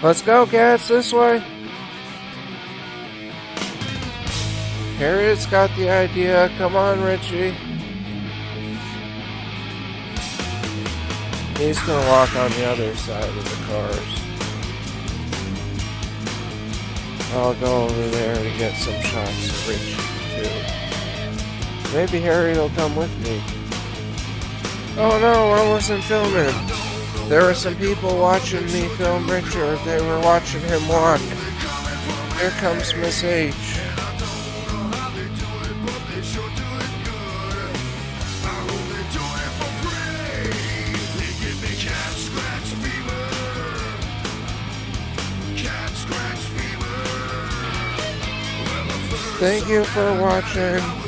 Let's go, cats, this way. Harriet's got the idea. Come on, Richie. He's gonna walk on the other side of the cars. I'll go over there to get some shots of Richie, too. Maybe Harriet will come with me. Oh no, I wasn't filming. There were some people watching me film Richard. They were watching him walk. Here comes Miss H. Thank you for watching.